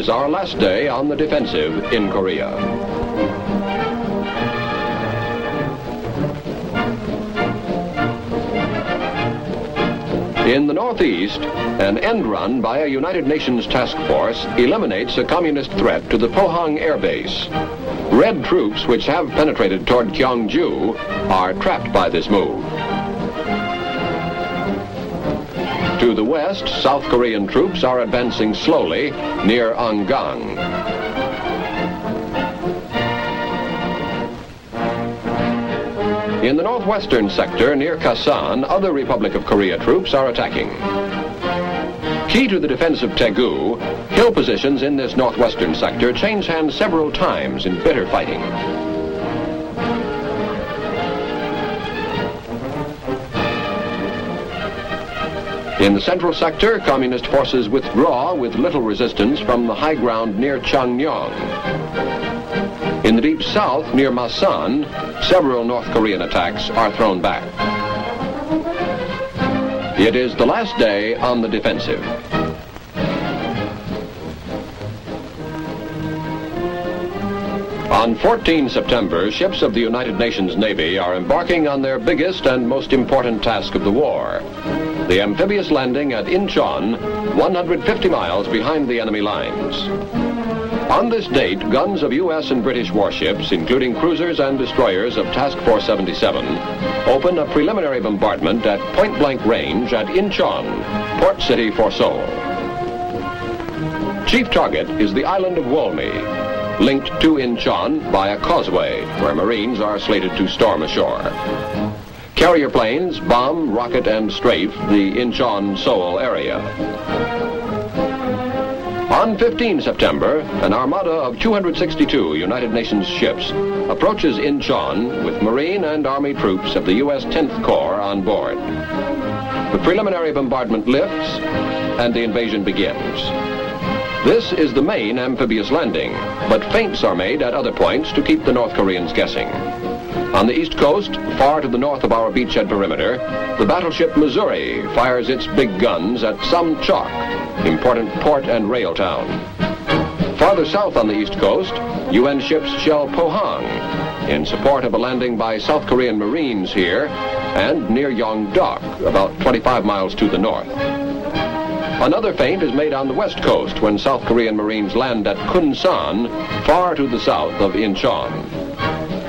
is our last day on the defensive in Korea. In the northeast, an end run by a United Nations task force eliminates a communist threat to the Pohang Air Base. Red troops which have penetrated toward Gyeongju are trapped by this move. To the west, South Korean troops are advancing slowly near Angang. In the northwestern sector near Kasan, other Republic of Korea troops are attacking. Key to the defense of Daegu, hill positions in this northwestern sector change hands several times in bitter fighting. In the central sector, communist forces withdraw with little resistance from the high ground near Changnyong. In the deep south, near Masan, several North Korean attacks are thrown back. It is the last day on the defensive. On 14 September, ships of the United Nations Navy are embarking on their biggest and most important task of the war, the amphibious landing at Inchon, 150 miles behind the enemy lines. On this date, guns of U.S. and British warships, including cruisers and destroyers of Task Force 77, open a preliminary bombardment at point-blank range at Inchon, port city for Seoul. Chief target is the island of Wolmi, linked to Inchon by a causeway where Marines are slated to storm ashore. Carrier planes bomb, rocket, and strafe the Incheon-Seoul area. On 15 September, an armada of 262 United Nations ships approaches Inchon with Marine and Army troops of the U.S. 10th Corps on board. The preliminary bombardment lifts and the invasion begins. This is the main amphibious landing, but feints are made at other points to keep the North Koreans guessing. On the east coast, far to the north of our beachhead perimeter, the battleship Missouri fires its big guns at Samchok, important port and rail town. Farther south on the east coast, UN ships shell Pohang in support of a landing by South Korean Marines here and near Yongdok, about 25 miles to the north. Another feint is made on the west coast when South Korean Marines land at Kunsan, far to the south of Incheon.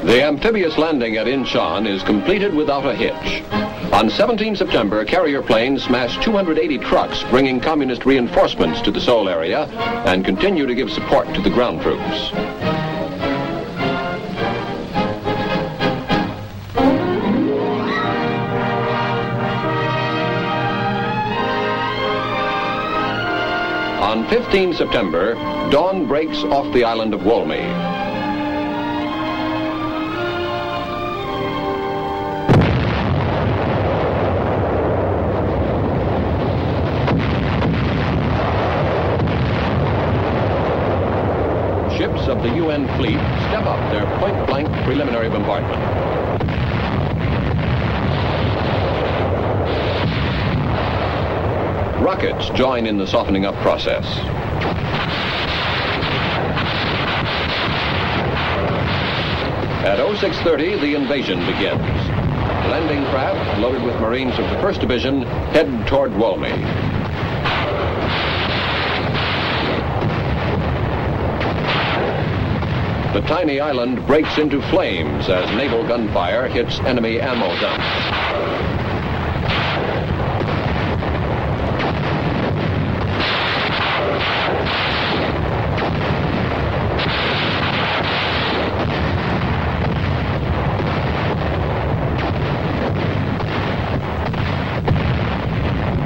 The amphibious landing at Incheon is completed without a hitch. On 17 September, carrier planes smashed 280 trucks, bringing communist reinforcements to the Seoul area and continue to give support to the ground troops. On 15 September, dawn breaks off the island of Wolmi. Ships of the UN fleet step up their point-blank preliminary bombardment. Rockets join in the softening up process. At 0630, the invasion begins. Landing craft, loaded with Marines of the 1st Division, head toward Wolmi. The tiny island breaks into flames as naval gunfire hits enemy ammo dumps.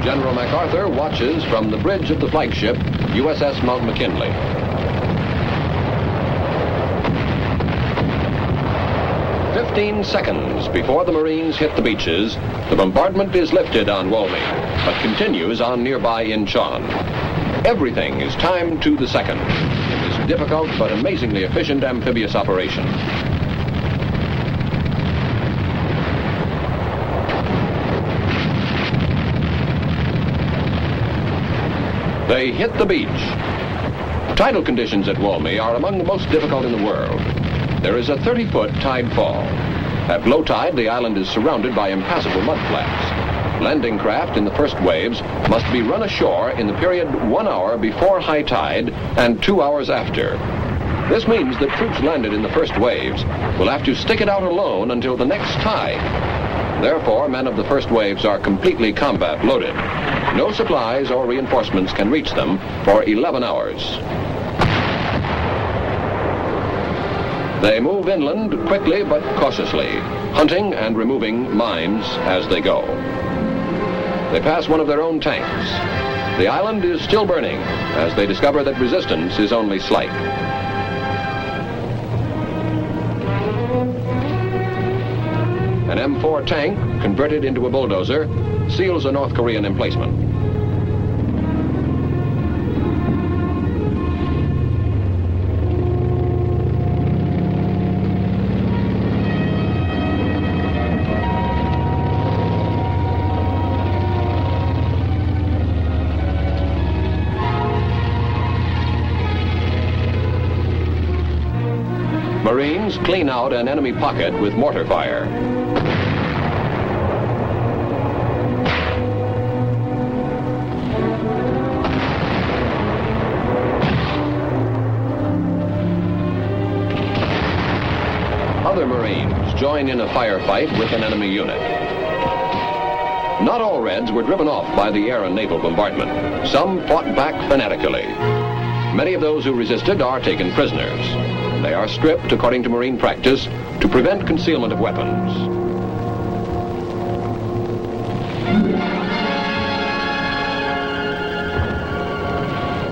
General MacArthur watches from the bridge of the flagship USS Mount McKinley. "15 seconds before the Marines hit the beaches, the bombardment is lifted on Wolmi, but continues on nearby Incheon. Everything is timed to the second in this difficult but amazingly efficient amphibious operation. They hit the beach. Tidal conditions at Walmy are among the most difficult in the world. There is a 30-foot tide fall. At low tide, the island is surrounded by impassable mudflats. Landing craft in the first waves must be run ashore in the period 1 hour before high tide and 2 hours after. This means that troops landed in the first waves will have to stick it out alone until the next tide. Therefore, men of the first waves are completely combat loaded. No supplies or reinforcements can reach them for 11 hours. They move inland quickly but cautiously, hunting and removing mines as they go. They pass one of their own tanks. The island is still burning as they discover that resistance is only slight. An M4 tank, converted into a bulldozer, seals a North Korean emplacement. Marines clean out an enemy pocket with mortar fire. Other Marines join in a firefight with an enemy unit. Not all Reds were driven off by the air and naval bombardment. Some fought back fanatically. Many of those who resisted are taken prisoners. They are stripped according to Marine practice to prevent concealment of weapons.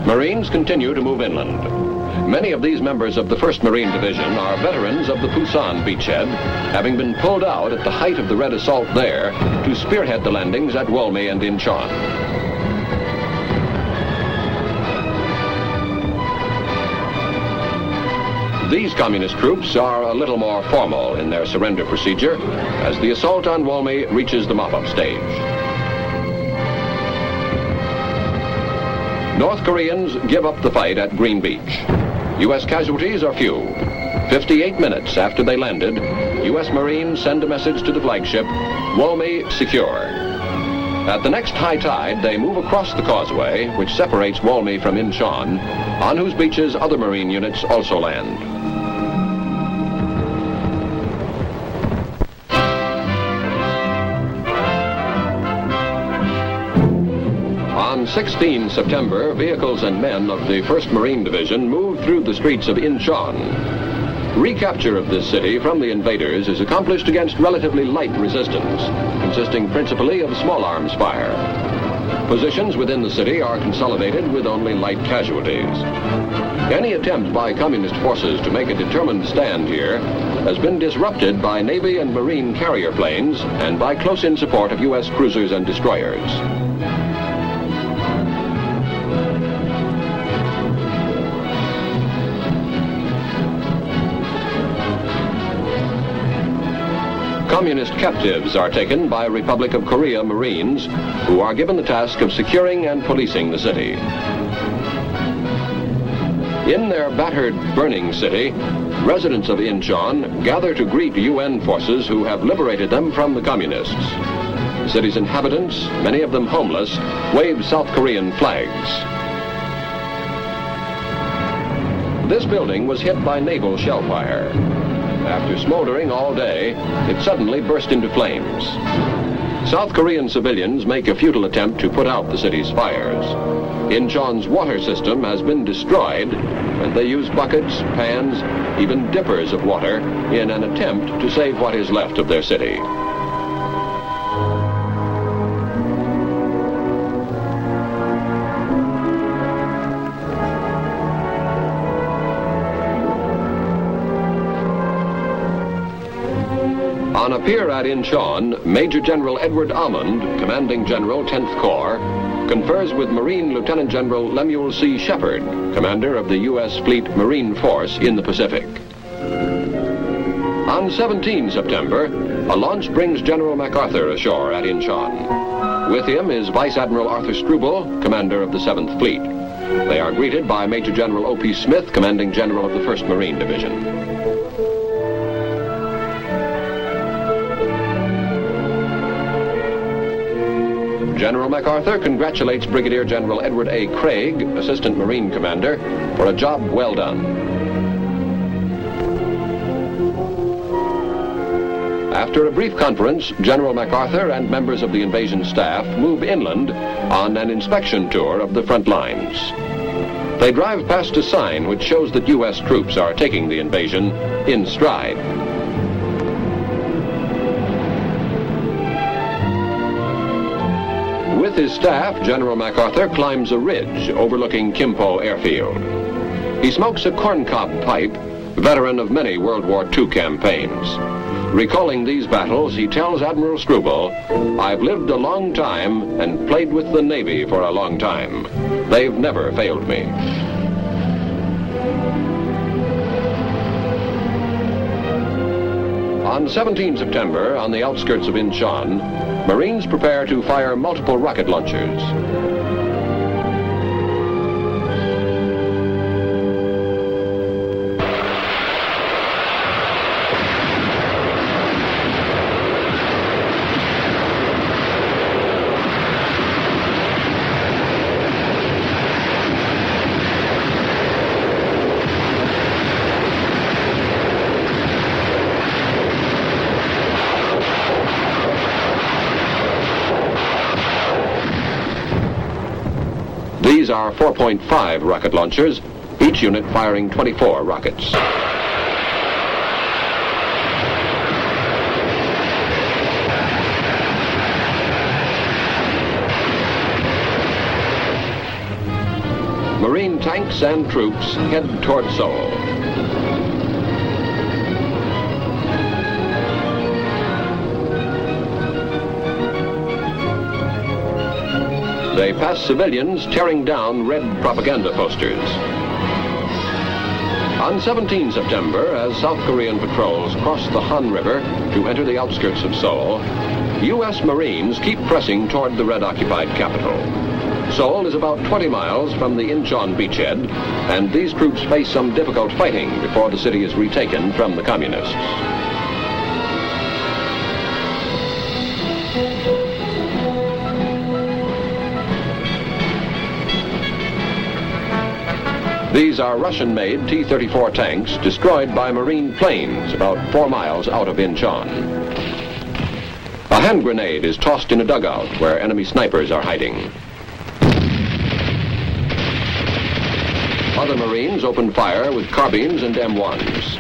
Marines continue to move inland. Many of these members of the 1st Marine Division are veterans of the Pusan beachhead, having been pulled out at the height of the Red assault there to spearhead the landings at Walmy and Inchon. These communist troops are a little more formal in their surrender procedure as the assault on Walmy reaches the mop-up stage. North Koreans give up the fight at Green Beach. U.S. casualties are few. 58 minutes after they landed, U.S. Marines send a message to the flagship, Walmy secure. At the next high tide, they move across the causeway, which separates Walmy from Inchon, on whose beaches other Marine units also land. On 16 September, vehicles and men of the 1st Marine Division moved through the streets of Inchon. Recapture of this city from the invaders is accomplished against relatively light resistance, consisting principally of small arms fire. Positions within the city are consolidated with only light casualties. Any attempt by communist forces to make a determined stand here has been disrupted by Navy and Marine carrier planes and by close-in support of U.S. cruisers and destroyers. Communist captives are taken by Republic of Korea Marines, who are given the task of securing and policing the city. In their battered, burning city, residents of Inchon gather to greet UN forces who have liberated them from the communists. The city's inhabitants, many of them homeless, wave South Korean flags. This building was hit by naval shell fire. After smoldering all day, it suddenly burst into flames. South Korean civilians make a futile attempt to put out the city's fires. Inchon's water system has been destroyed, and they use buckets, pans, even dippers of water in an attempt to save what is left of their city. On a pier at Inchon, Major General Edward Almond, Commanding General 10th Corps, confers with Marine Lieutenant General Lemuel C. Shepard, Commander of the U.S. Fleet Marine Force in the Pacific. On 17 September, a launch brings General MacArthur ashore at Inchon. With him is Vice Admiral Arthur Struble, Commander of the 7th Fleet. They are greeted by Major General O.P. Smith, Commanding General of the 1st Marine Division. General MacArthur congratulates Brigadier General Edward A. Craig, Assistant Marine Commander, for a job well done. After a brief conference, General MacArthur and members of the invasion staff move inland on an inspection tour of the front lines. They drive past a sign which shows that U.S. troops are taking the invasion in stride. With his staff, General MacArthur climbs a ridge overlooking Kimpo airfield. He smokes a corncob pipe, veteran of many World War II campaigns. Recalling these battles, he tells Admiral Struble, "I've lived a long time and played with the Navy for a long time. They've never failed me." On 17 September, on the outskirts of Inchon, Marines prepare to fire multiple rocket launchers. These are 4.5 rocket launchers, each unit firing 24 rockets. Marine tanks and troops head toward Seoul. They pass civilians tearing down red propaganda posters. On 17 September, as South Korean patrols cross the Han River to enter the outskirts of Seoul, U.S. Marines keep pressing toward the red-occupied capital. Seoul is about 20 miles from the Inchon beachhead, and these troops face some difficult fighting before the city is retaken from the communists. These are Russian-made T-34 tanks destroyed by Marine planes about 4 miles out of Inchon. A hand grenade is tossed in a dugout where enemy snipers are hiding. Other Marines open fire with carbines and M1s.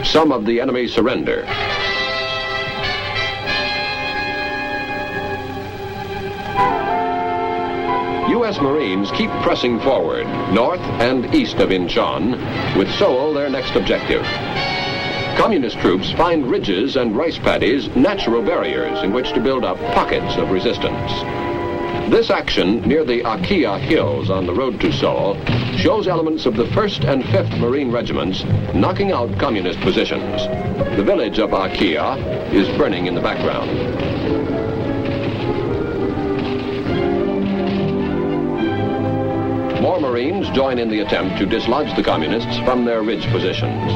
Some of the enemy surrender. U.S. Marines keep pressing forward, north and east of Inchon, with Seoul their next objective. Communist troops find ridges and rice paddies natural barriers in which to build up pockets of resistance. This action near the Akia Hills on the road to Seoul shows elements of the 1st and 5th Marine Regiments knocking out communist positions. The village of Akia is burning in the background. More Marines join in the attempt to dislodge the communists from their ridge positions.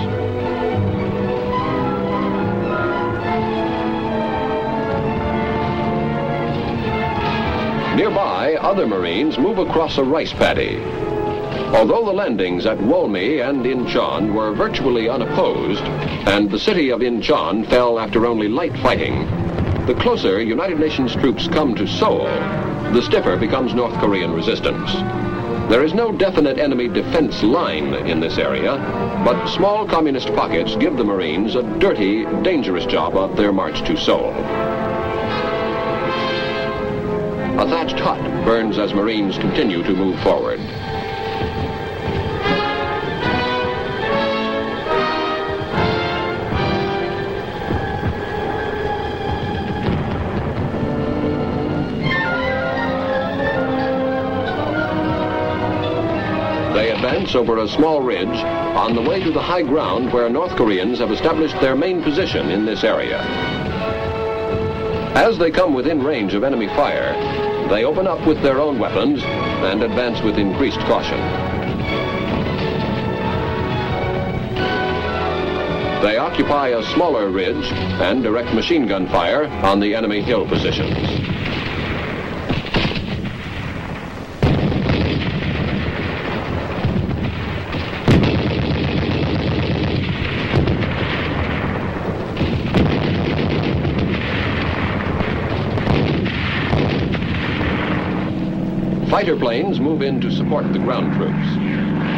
Nearby, other Marines move across a rice paddy. Although the landings at Wolmi and Inchon were virtually unopposed, and the city of Inchon fell after only light fighting, the closer United Nations troops come to Seoul, the stiffer becomes North Korean resistance. There is no definite enemy defense line in this area, but small communist pockets give the Marines a dirty, dangerous job of their march to Seoul. A thatched hut burns as Marines continue to move forward. advance over a small ridge on the way to the high ground where North Koreans have established their main position in this area. As they come within range of enemy fire, they open up with their own weapons and advance with increased caution. They occupy a smaller ridge and direct machine gun fire on the enemy hill positions. Fighter planes move in to support the ground troops.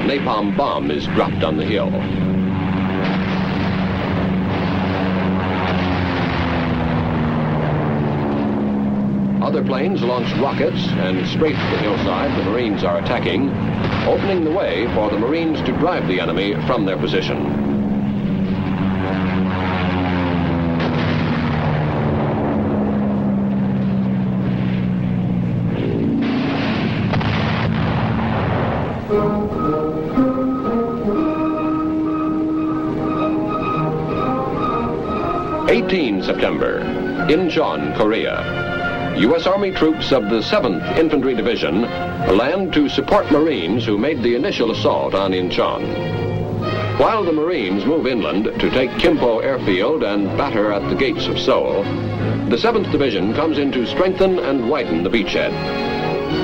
Napalm bomb is dropped on the hill. Other planes launch rockets and strafe the hillside the Marines are attacking, opening the way for the Marines to drive the enemy from their position. September, Inchon, Korea. U.S. Army troops of the 7th Infantry Division land to support Marines who made the initial assault on Inchon. While the Marines move inland to take Kimpo airfield and batter at the gates of Seoul, the 7th Division comes in to strengthen and widen the beachhead.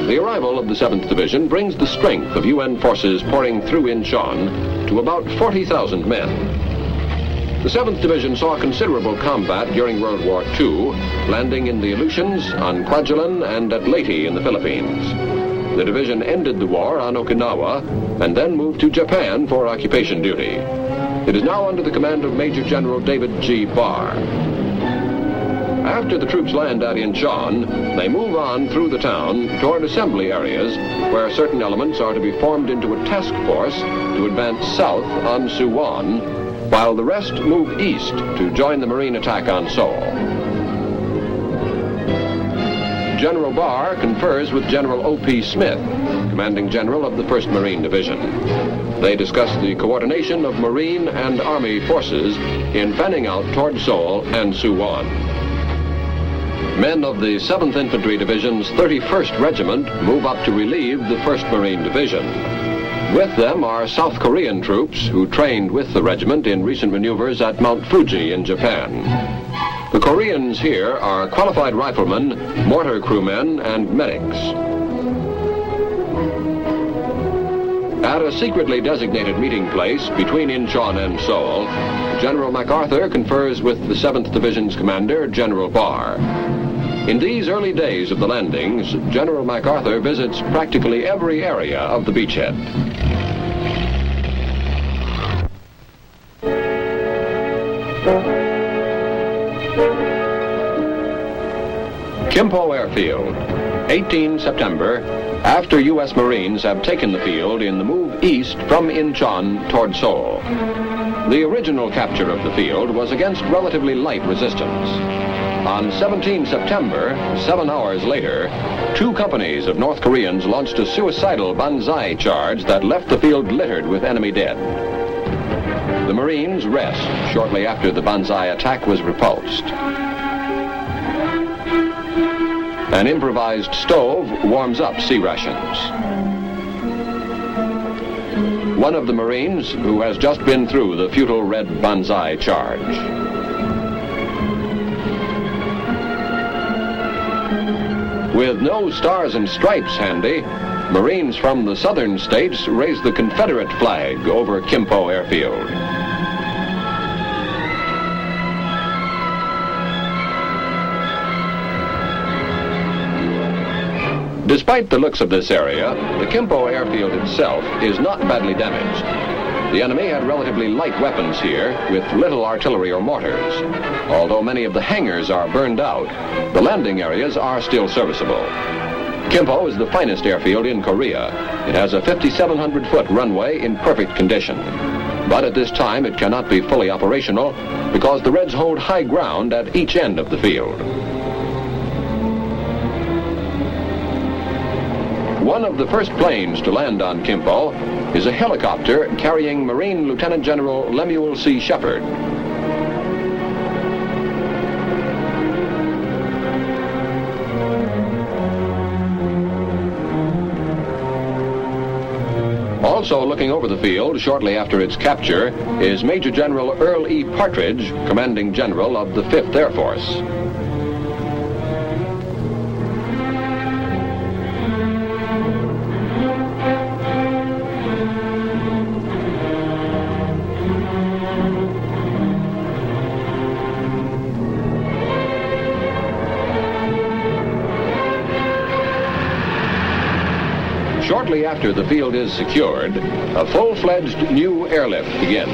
The arrival of the 7th Division brings the strength of UN forces pouring through Inchon to about 40,000 men. The 7th Division saw considerable combat during World War II, landing in the Aleutians, on Kwajalein, and at Leyte in the Philippines. The division ended the war on Okinawa and then moved to Japan for occupation duty. It is now under the command of Major General David G. Barr. After the troops land at Inchon, they move on through the town toward assembly areas where certain elements are to be formed into a task force to advance south on Suwon, while the rest move east to join the Marine attack on Seoul. General Barr confers with General O.P. Smith, commanding general of the 1st Marine Division. They discuss the coordination of Marine and Army forces in fanning out toward Seoul and Suwon. Men of the 7th Infantry Division's 31st Regiment move up to relieve the 1st Marine Division. With them are South Korean troops who trained with the regiment in recent maneuvers at Mount Fuji in Japan. The Koreans here are qualified riflemen, mortar crewmen, and medics. At a secretly designated meeting place between Inchon and Seoul, General MacArthur confers with the 7th Division's commander, General Barr. In these early days of the landings, General MacArthur visits practically every area of the beachhead. Kimpo Airfield, 18 September, after U.S. Marines have taken the field in the move east from Inchon toward Seoul. The original capture of the field was against relatively light resistance. On 17 September, 7 hours later, 2 companies of North Koreans launched a suicidal banzai charge that left the field littered with enemy dead. The Marines rest shortly after the banzai attack was repulsed. An improvised stove warms up sea rations. One of the Marines who has just been through the futile red banzai charge. With no stars and stripes handy, Marines from the southern states raise the Confederate flag over Kimpo Airfield. Despite the looks of this area, the Kimpo Airfield itself is not badly damaged. The enemy had relatively light weapons here, with little artillery or mortars. Although many of the hangars are burned out, the landing areas are still serviceable. Kimpo is the finest airfield in Korea. It has a 5,700-foot runway in perfect condition. But at this time, it cannot be fully operational because the Reds hold high ground at each end of the field. One of the first planes to land on Kimpo is a helicopter carrying Marine Lieutenant General Lemuel C. Shepard. Also looking over the field shortly after its capture is Major General Earl E. Partridge, Commanding General of the 5th Air Force. Shortly after the field is secured, a full-fledged new airlift begins.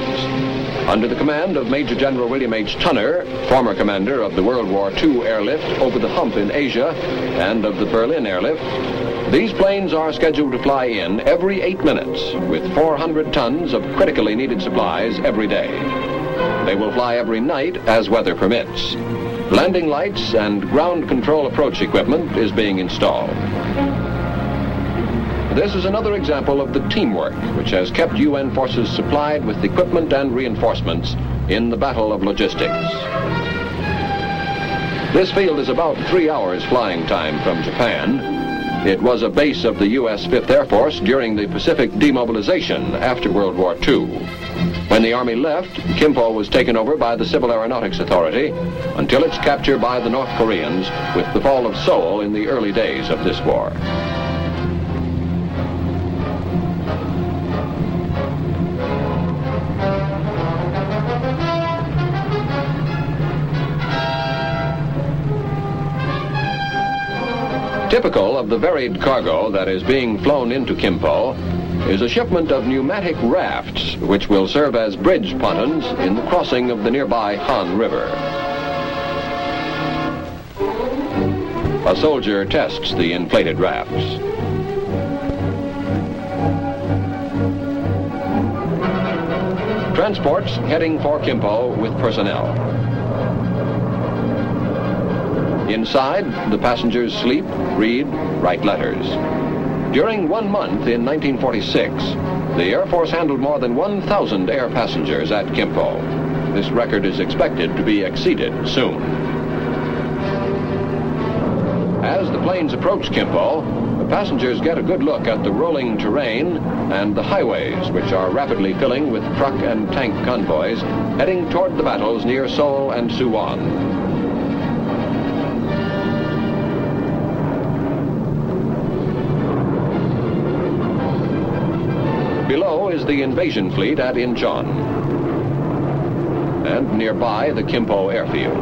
Under the command of Major General William H. Tunner, former commander of the World War II airlift over the hump in Asia and of the Berlin airlift, these planes are scheduled to fly in every 8 minutes with 400 tons of critically needed supplies every day. They will fly every night as weather permits. Landing lights and ground control approach equipment is being installed. This is another example of the teamwork which has kept UN forces supplied with equipment and reinforcements in the battle of logistics. This field is about 3 hours flying time from Japan. It was a base of the U.S. 5th Air Force during the Pacific demobilization after World War II. When the Army left, Kimpo was taken over by the Civil Aeronautics Authority until its capture by the North Koreans with the fall of Seoul in the early days of this war. Typical of the varied cargo that is being flown into Kimpo is a shipment of pneumatic rafts which will serve as bridge pontons in the crossing of the nearby Han River. A soldier tests the inflated rafts. Transports heading for Kimpo with personnel. Inside, the passengers sleep, read, write letters. During 1 month in 1946, the Air Force handled more than 1,000 air passengers at Kimpo. This record is expected to be exceeded soon. As the planes approach Kimpo, the passengers get a good look at the rolling terrain and the highways, which are rapidly filling with truck and tank convoys heading toward the battles near Seoul and Suwon. Below is the invasion fleet at Inchon, and nearby the Kimpo airfield.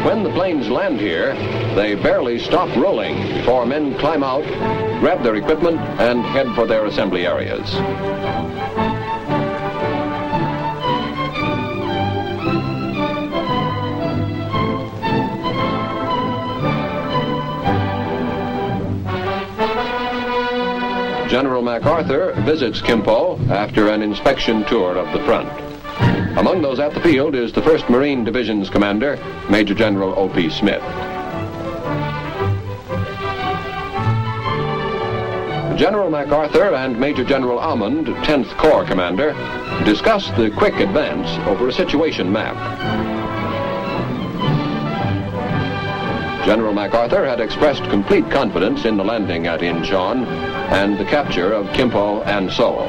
When the planes land here, they barely stop rolling before men climb out, grab their equipment, and head for their assembly areas. General MacArthur visits Kimpo after an inspection tour of the front. Among those at the field is the 1st Marine Division's commander, Major General O.P. Smith. General MacArthur and Major General Almond, 10th Corps commander, discuss the quick advance over a situation map. General MacArthur had expressed complete confidence in the landing at Inchon and the capture of Kimpo and Seoul.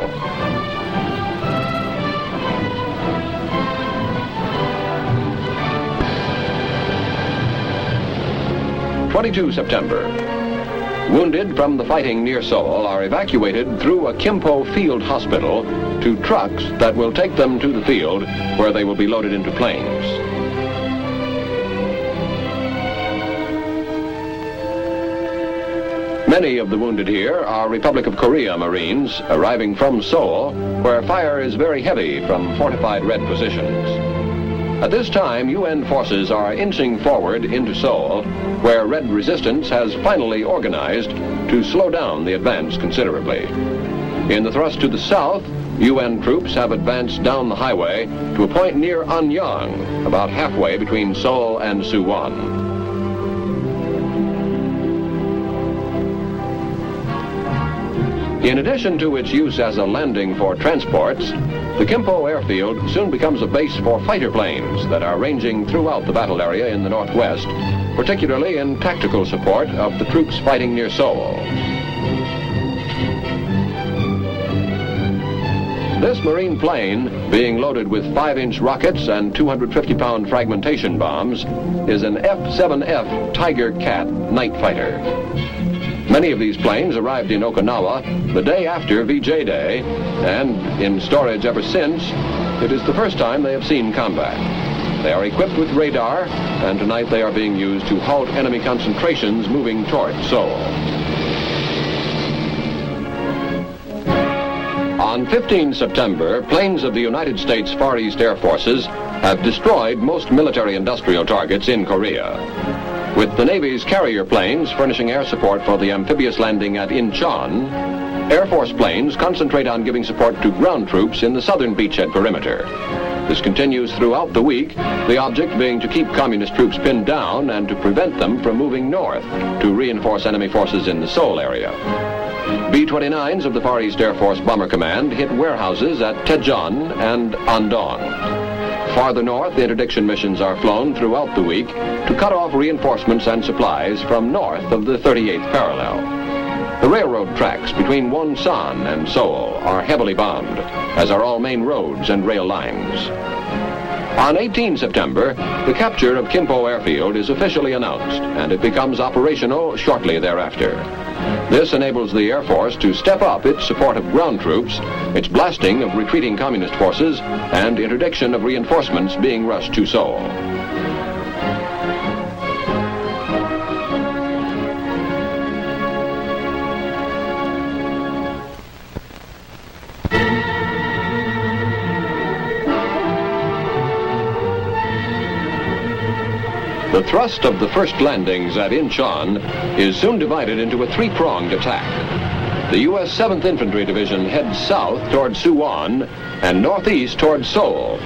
September. Wounded from the fighting near Seoul are evacuated through a Kimpo field hospital to trucks that will take them to the field where they will be loaded into planes. Many of the wounded here are Republic of Korea Marines arriving from Seoul, where fire is very heavy from fortified Red positions. At this time, UN forces are inching forward into Seoul, where Red resistance has finally organized to slow down the advance considerably. In the thrust to the south, UN troops have advanced down the highway to a point near Anyang, about halfway between Seoul and Suwon. In addition to its use as a landing for transports, the Kimpo airfield soon becomes a base for fighter planes that are ranging throughout the battle area in the northwest, particularly in tactical support of the troops fighting near Seoul. This Marine plane, being loaded with 5-inch rockets and 250-pound fragmentation bombs, is an F-7F Tiger Cat night fighter. Many of these planes arrived in Okinawa the day after VJ Day, and in storage ever since, it is the first time they have seen combat. They are equipped with radar, and tonight they are being used to halt enemy concentrations moving toward Seoul. On 15 September, planes of the United States Far East Air Forces have destroyed most military-industrial targets in Korea. With the Navy's carrier planes furnishing air support for the amphibious landing at Inchon, Air Force planes concentrate on giving support to ground troops in the southern beachhead perimeter. This continues throughout the week, the object being to keep communist troops pinned down and to prevent them from moving north to reinforce enemy forces in the Seoul area. B-29s of the Far East Air Force Bomber Command hit warehouses at Daejeon and Andong. Farther north, interdiction missions are flown throughout the week to cut off reinforcements and supplies from north of the 38th parallel. The railroad tracks between Wonsan and Seoul are heavily bombed, as are all main roads and rail lines. On 18 September, the capture of Kimpo airfield is officially announced, and it becomes operational shortly thereafter. This enables the Air Force to step up its support of ground troops, its blasting of retreating communist forces, and interdiction of reinforcements being rushed to Seoul. The thrust of the first landings at Inchon is soon divided into a three-pronged attack. The U.S. 7th Infantry Division heads south toward Suwon and northeast toward Seoul.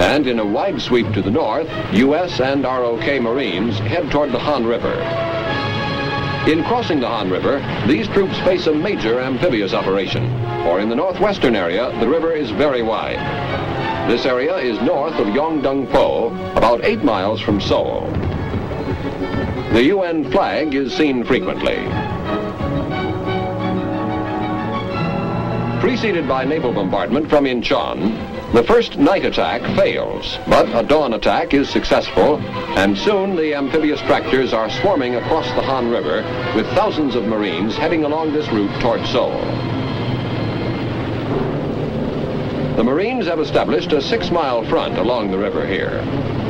And in a wide sweep to the north, U.S. and ROK Marines head toward the Han River. In crossing the Han River, these troops face a major amphibious operation, for in the northwestern area, the river is very wide. This area is north of Yongdong-po, about 8 miles from Seoul. The UN flag is seen frequently. Preceded by naval bombardment from Inchon, the first night attack fails, but a dawn attack is successful, and soon the amphibious tractors are swarming across the Han River with thousands of Marines heading along this route toward Seoul. The Marines have established a 6-mile front along the river here.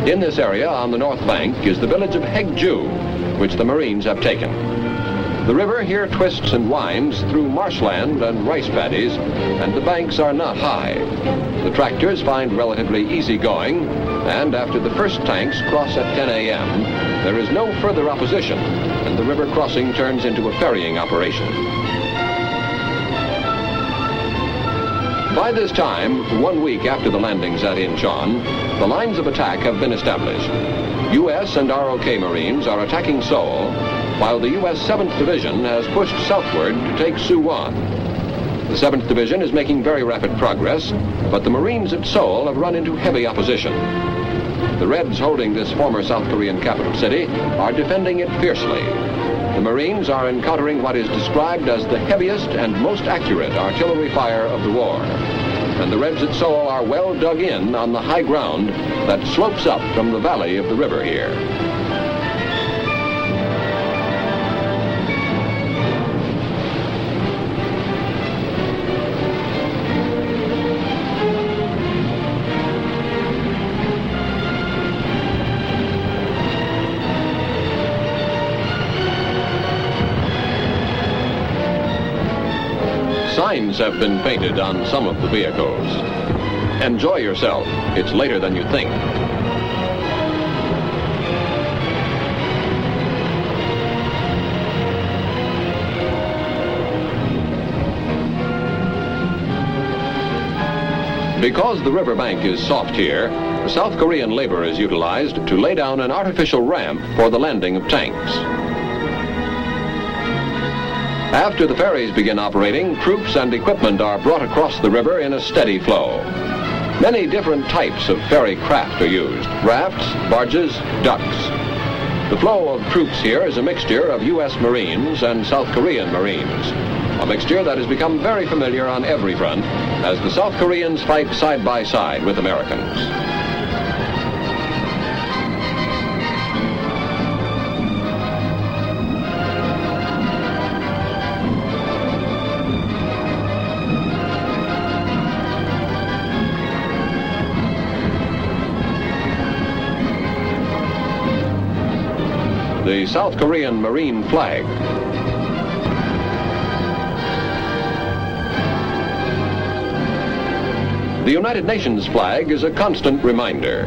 In this area on the north bank is the village of Haegju, which the Marines have taken. The river here twists and winds through marshland and rice paddies, and the banks are not high. The tractors find relatively easy going, and after the first tanks cross at 10 a.m., there is no further opposition, and the river crossing turns into a ferrying operation. By this time, 1 week after the landings at Inchon, the lines of attack have been established. U.S. and ROK Marines are attacking Seoul, while the U.S. 7th Division has pushed southward to take Suwon. The 7th Division is making very rapid progress, but the Marines at Seoul have run into heavy opposition. The Reds holding this former South Korean capital city are defending it fiercely. The Marines are encountering what is described as the heaviest and most accurate artillery fire of the war. And the Reds at Seoul are well dug in on the high ground that slopes up from the valley of the river here. Signs have been painted on some of the vehicles. Enjoy yourself. It's later than you think. Because the riverbank is soft here, South Korean labor is utilized to lay down an artificial ramp for the landing of tanks. After the ferries begin operating, troops and equipment are brought across the river in a steady flow. Many different types of ferry craft are used: rafts, barges, ducks. The flow of troops here is a mixture of U.S. Marines and South Korean Marines, a mixture that has become very familiar on every front as the South Koreans fight side by side with Americans. The South Korean Marine flag. The United Nations flag is a constant reminder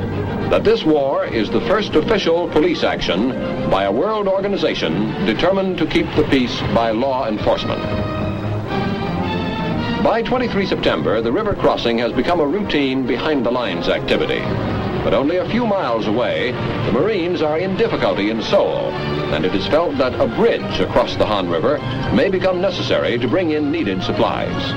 that this war is the first official police action by a world organization determined to keep the peace by law enforcement. By 23 September, the river crossing has become a routine behind-the-lines activity. But only a few miles away, the Marines are in difficulty in Seoul, and it is felt that a bridge across the Han River may become necessary to bring in needed supplies.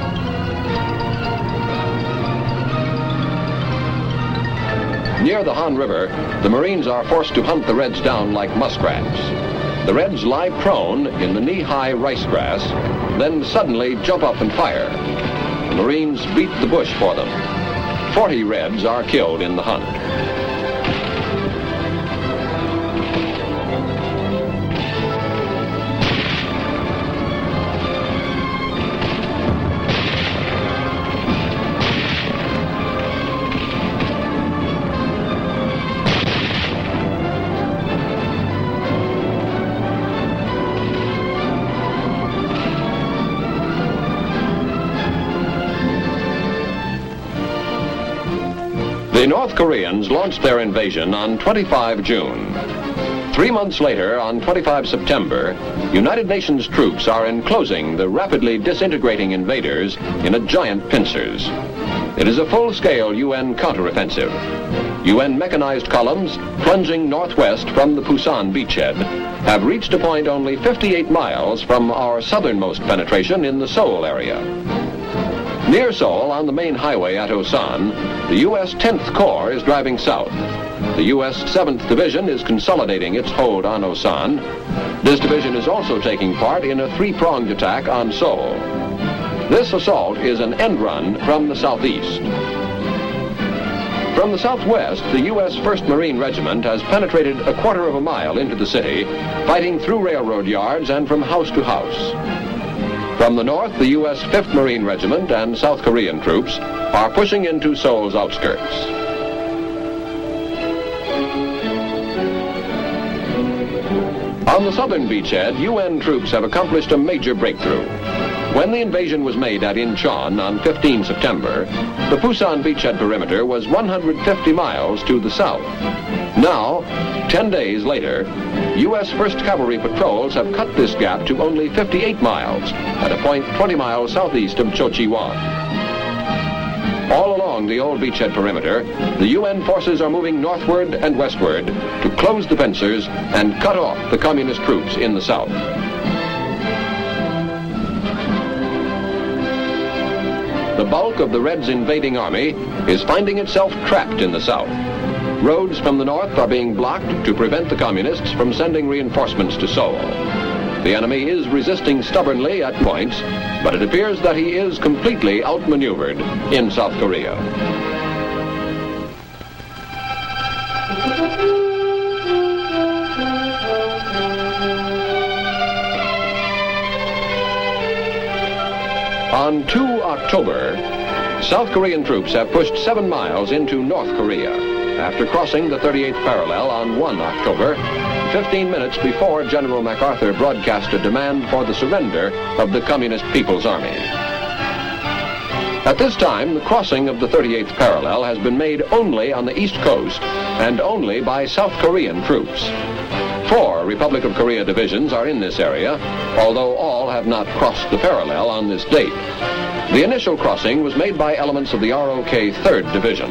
Near the Han River, the Marines are forced to hunt the Reds down like muskrats. The Reds lie prone in the knee-high rice grass, then suddenly jump up and fire. The Marines beat the bush for them. 40 Reds are killed in the hunt. The North Koreans launched their invasion on 25 June. 3 months later, on 25 September, United Nations troops are enclosing the rapidly disintegrating invaders in a giant pincers. It is a full-scale UN counteroffensive. UN mechanized columns plunging northwest from the Pusan beachhead have reached a point only 58 miles from our southernmost penetration in the Seoul area. Near Seoul, on the main highway at Osan, the U.S. 10th Corps is driving south. The U.S. 7th Division is consolidating its hold on Osan. This division is also taking part in a three-pronged attack on Seoul. This assault is an end run from the southeast. From the southwest, the U.S. 1st Marine Regiment has penetrated a quarter of a mile into the city, fighting through railroad yards and from house to house. From the north, the U.S. 5th Marine Regiment and South Korean troops are pushing into Seoul's outskirts. On the southern beachhead, UN troops have accomplished a major breakthrough. When the invasion was made at Inchon on 15 September, the Pusan beachhead perimeter was 150 miles to the south. Now, 10 days later, U.S. 1st Cavalry patrols have cut this gap to only 58 miles at a point 20 miles southeast of Chochiwan. All along the old beachhead perimeter, the UN forces are moving northward and westward to close the pincers and cut off the communist troops in the south. The bulk of the Reds' invading army is finding itself trapped in the south. Roads from the north are being blocked to prevent the communists from sending reinforcements to Seoul. The enemy is resisting stubbornly at points, but it appears that he is completely outmaneuvered in South Korea. On 2 October, South Korean troops have pushed 7 miles into North Korea after crossing the 38th parallel on 1 October, 15 minutes before General MacArthur broadcast a demand for the surrender of the Communist People's Army. At this time, the crossing of the 38th parallel has been made only on the East Coast and only by South Korean troops. 4 Republic of Korea divisions are in this area, although all have not crossed the parallel on this date. The initial crossing was made by elements of the ROK 3rd Division.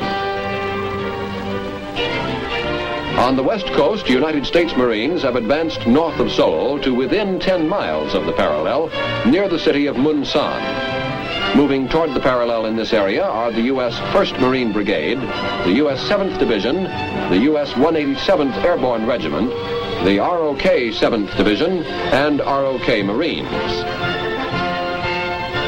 On the west coast, United States Marines have advanced north of Seoul to within 10 miles of the parallel, near the city of Munsan. Moving toward the parallel in this area are the U.S. 1st Marine Brigade, the U.S. 7th Division, the U.S. 187th Airborne Regiment, the ROK 7th Division, and ROK Marines.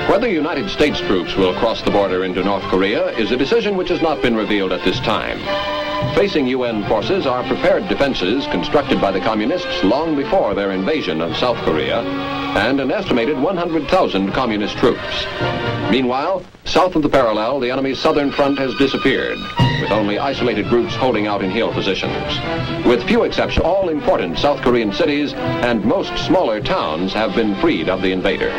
Whether United States troops will cross the border into North Korea is a decision which has not been revealed at this time. Facing UN forces are prepared defenses constructed by the communists long before their invasion of South Korea, and an estimated 100,000 communist troops. Meanwhile, south of the parallel, the enemy's southern front has disappeared, with only isolated groups holding out in hill positions. With few exceptions, all important South Korean cities and most smaller towns have been freed of the invader.